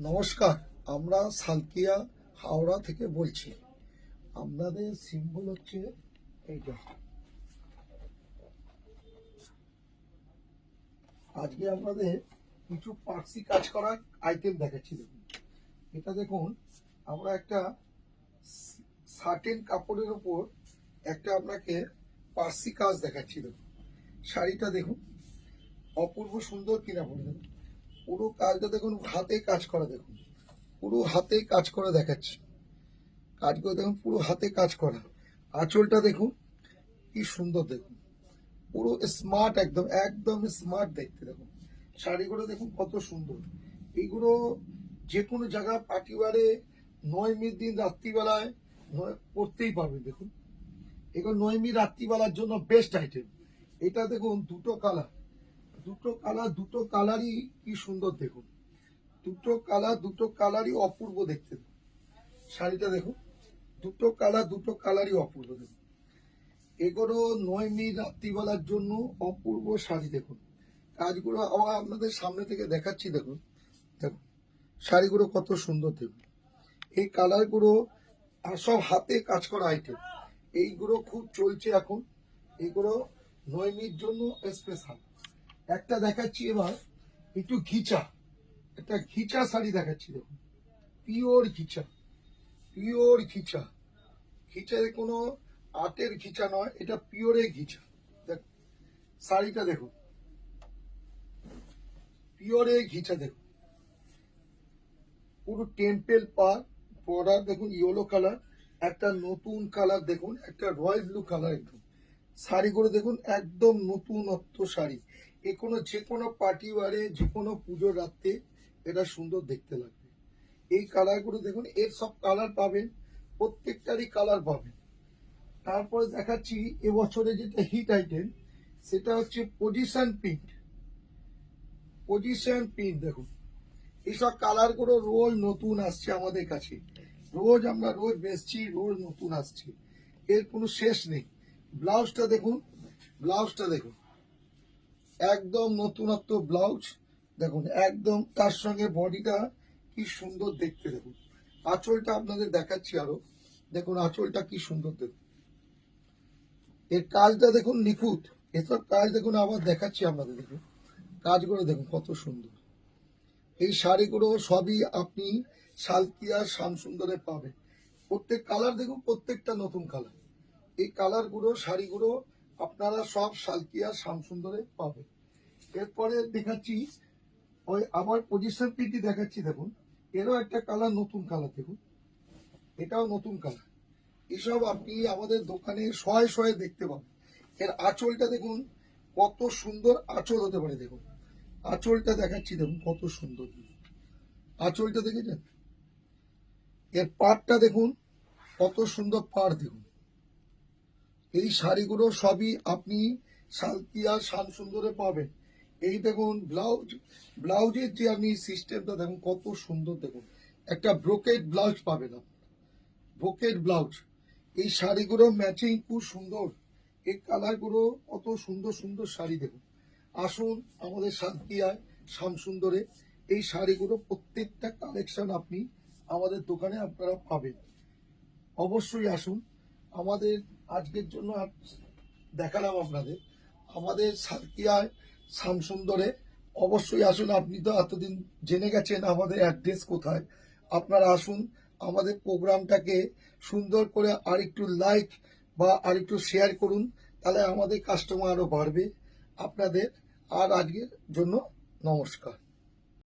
নমস্কার। আমরা সালকিয়া হাওড়া থেকে বলছি। আপনাদের সিম্বল হচ্ছে এইটা। আজকে আপনাদের কিছু পার্সি কাজ করা আইটেম দেখাচ্ছি। দেখুন, এটা দেখুন, আমরা একটা সার্টেন কাপড়ের উপর একটা আপনাকে পার্সি কাজ দেখাচ্ছি। দেখুন, শাড়িটা দেখুন, অপূর্ব সুন্দর কিনা পড়ে। দেখুন, পুরো কাজটা দেখুন, হাতে কাজ করা। দেখুন, পুরো হাতে কাজ করে দেখাচ্ছি। কাজগুলো দেখুন, পুরো হাতে কাজ করা। আঁচলটা দেখুন কি সুন্দর। দেখুন, পুরো স্মার্ট, একদম একদম স্মার্ট দেখতে। দেখুন, শাড়িগুলো দেখুন কত সুন্দর। এইগুলো যে কোনো জায়গা পার্টিবারে নয়মীর দিন রাত্রিবেলায় পরতেই পারবেন। দেখুন, এগুলো নয়মী রাত্রিবেলার জন্য বেস্ট আইটেম। এটা দেখুন, দুটো কালারই কি সুন্দর। দেখুন, দুটো কালারই অপূর্ব দেখতে। শাড়িটা দেখুন, দুটো কালারই অপূর্ব। দেখুন, এগুলো নয়মী রাত্রিবেলার জন্য অপূর্ব শাড়ি। দেখুন, কাজগুলো আবার আপনাদের সামনে থেকে দেখাচ্ছি। দেখুন দেখুন শাড়িগুলো কত সুন্দর। দেখুন, এই কালারগুলো আর সব হাতে কাজ করা আইটেম। এইগুলো খুব চলছে এখন। এগুলো নয়মীর জন্য স্পেশাল। একটা দেখাচ্ছি এবার, একটু ঘিচা, একটা ঘিচা শাড়ি দেখাচ্ছি। দেখুন, পিওর ঘিচা, পিওর ঘিচা। ঘিচায় কোনো আটের ঘিচা নয়, এটা পিওরে ঘিচা। দেখ, শাড়িটা দেখুন, পিওরে ঘিচা। দেখুন, পুরো টেম্পেল পার বর্ডার। দেখুন, ইয়েলো কালার, একটা নতুন কালার। দেখুন, একটা রয়্যাল ব্লু কালার। একদম শাড়িগুলো দেখুন, একদম নতুনত্ব শাড়ি। যে কোনো পার্টি ওয়ারে, যে কোনো পুজোর রাত্রে এটা সুন্দর দেখতে লাগবে। এই কালারগুলো দেখুন, এর সব কালার পাবেন, প্রত্যেকটারই কালার পাবেন। তারপরে দেখাচ্ছি এবছরে যেটা হিট আইটেম, সেটা হচ্ছে পজিশন প্রিন্ট। পজিশন প্রিন্ট দেখুন, এইসব কালারগুলো রোজ নতুন আসছে আমাদের কাছে। আমরা রোজ বেচছি, রোজ নতুন আসছে, এর কোনো শেষ নেই। ব্লাউজটা দেখুন, ব্লাউজটা দেখুন, একদম নতুনত্ব ব্লাউজ। দেখুন, একদম তার সঙ্গে বডিটা কি সুন্দর দেখতে। দেখুন, আঁচলটা আপনাদের দেখাচ্ছি আরো। দেখুন, আঁচলটা কি সুন্দর। দেখুন, এর কাজটা দেখুন নিখুঁত। এসব কাজ দেখুন, আবার দেখাচ্ছি আপনাদের। দেখুন, কাজগুলো দেখুন কত সুন্দর। এই শাড়িগুলো সবই আপনি সালকিয়া শ্যামসুন্দরে পাবেন। প্রত্যেক কালার দেখুন, প্রত্যেকটা নতুন কালার। এই কালারগুলো, শাড়িগুলো আপনারা সব সালকিয়া শ্যামসুন্দরে পাবেন। এরপরে দেখাচ্ছি ওই আমার পজিশন পিটি দেখাচ্ছি। দেখুন, এরও একটা কালার, নতুন কালার। দেখুন, এটাও নতুন কালার। এসব আপনি আমাদের দোকানে শয়ে শয়ে দেখতে পাবেন। এর আঁচলটা দেখুন কত সুন্দর আঁচল হতে পারে। দেখুন, আঁচলটা দেখাচ্ছি। দেখুন কত সুন্দর আঁচলটা, দেখেছেন? এর পাড়টা দেখুন কত সুন্দর পাড়। দেখুন, এই শাড়িগুলো সবই আপনি সালকিয়া শ্যামসুন্দরে পাবেন। এই দেখুন ব্লাউজের যে আপনি সিস্টেমটা দেখুন কত সুন্দর। দেখুন, একটা ব্রোকেড ব্লাউজ পাবেন, ব্রোকেড ব্লাউজ। এই শাড়িগুলো ম্যাচিং খুব সুন্দর। এই কালারগুলো কত সুন্দর সুন্দর শাড়ি। দেখুন, আসুন আমাদের সালকিয়ায় শ্যামসুন্দরে এই শাড়িগুলো প্রত্যেকটা কালেকশন আপনি আমাদের দোকানে আপনারা পাবেন। অবশ্যই আসুন। আমাদের আজকের জন্য দেখালাম আপনাদের আমাদের সালকিয়ায় শ্যামসুন্দরে। অবশ্যই আসুন। আপনি তো এতদিন জেনে গেছেন আমাদের অ্যাড্রেস কোথায়। আপনারা আসুন, আমাদের প্রোগ্রামটাকে সুন্দর করে আরেকটু লাইক বা আরেকটু শেয়ার করুন, তাহলে আমাদের কাস্টমার আরও বাড়বে আপনাদের। আর আজকের জন্য নমস্কার।